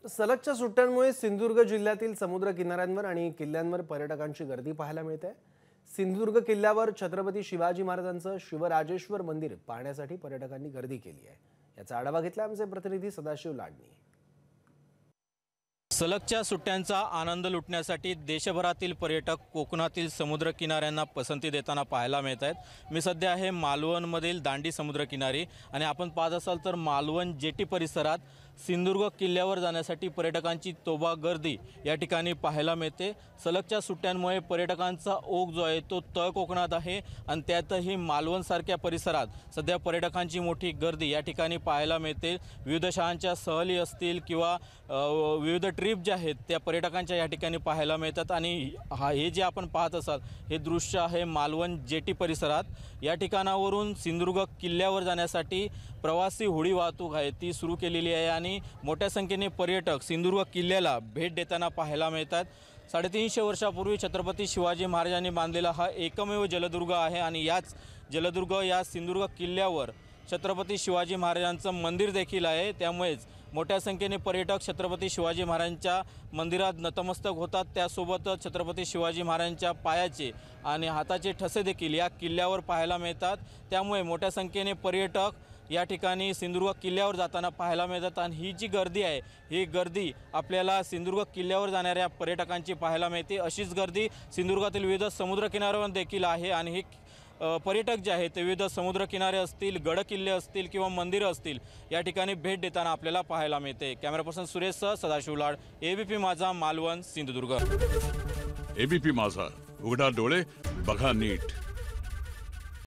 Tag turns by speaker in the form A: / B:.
A: सलगच्या सुट्ट्यांमुळे सिंधुदुर्ग जिल्ह्यातील समुद्र किनाऱ्यांवर आणि किल्ल्यांवर पर्यटकांची गर्दी पाहायला मिळते। सिंधुदुर्ग किल्ल्यावर छत्रपती शिवाजी महाराजांचं शिवराजेश्वर मंदिर पाहण्यासाठी पर्यटकांनी गर्दी केली आहे। याचा आढावा घेतला आमचे प्रतिनिधी सदाशिव लाडणी।
B: सलगच्या सुट्ट्यांचा आनंद लुटण्यासाठी देशभरातील पर्यटक कोकणातील समुद्र किनाऱ्यांना पसंती देताना पाहायला मिळत आहेत। मी सध्या आहे मालवणमधील दांडी समुद्र किनारी आणि आपण पाहत असाल तर मालवण जेटी परिसरात सिंधुदुर्ग किल्ल्यावर जाण्यासाठी पर्यटकांची तोबा गर्दी या ठिकाणी पाहायला मिळते। सलगच्या सुट्ट्यांमुळे पर्यटकांचा ओघ जो आहे तो तळ कोकणात आहे आणि त्यातही मालवण सारख्या परिसरात सध्या पर्यटकांची मोठी गर्दी या ठिकाणी पाहायला मिळते। विविध शाळांच्या सहली असतील किंवा विविध ट्रिप जे आहेत त्या पर्यटकांच्या या ठिकाणी पाहायला मिळतात आणि हे जे आपण पाहत असाल हे दृश्य आहे मालवण जेटी परिसरात। या ठिकाणावरून सिंधुदुर्ग किल्ल्यावर जाण्यासाठी प्रवासी होडी वाहतूक आहे ती सुरू केलेली आहे आणि मोठ्या संख्येने पर्यटक सिंधुदुर्ग किल्ल्याला भेट देताना पाहायला मिळतात। 350 वर्षापूर्वी छत्रपती शिवाजी महाराजांनी बांधलेला हा एकमेव जलदुर्ग आहे आणि याच जलदुर्ग या सिंधुदुर्ग किल्ल्यावर छत्रपती शिवाजी महाराजांचं मंदिर देखील आहे। त्यामुळेच मोठ्या संख्येने पर्यटक छत्रपती शिवाजी महाराजांच्या मंदिरात नतमस्तक होतात। त्यासोबतच छत्रपती शिवाजी महाराजांच्या पायाचे आणि हाताचे ठसे देखील या किल्ल्यावर पाहायला मिळतात। त्यामुळे मोठ्या संख्येने पर्यटक या ठिकाणी सिंधुदुर्ग किल्ल्यावर जाताना पाहायला मिळतात आणि ही जी गर्दी आहे ही गर्दी आपल्याला सिंधुदुर्ग किल्ल्यावर जाणाऱ्या पर्यटकांची पाहायला मिळते। अशीच गर्दी सिंधुदुर्गातील विविध समुद्र किनाऱ्यावर देखील आहे आणि हे पर्यटक जे आहेत ते विविध समुद्र किनारे असतील, गड किल्ले असतील किंवा मंदिरं असतील या ठिकाणी भेट देताना आपल्याला पाहायला मिळते। कॅमेरा पर्सन सुरेशसह सदाशिव लाड, एबीपी माझा, मालवण, सिंधुदुर्ग।
C: एबीपी माझा, उघडा डोळे बघा नीट।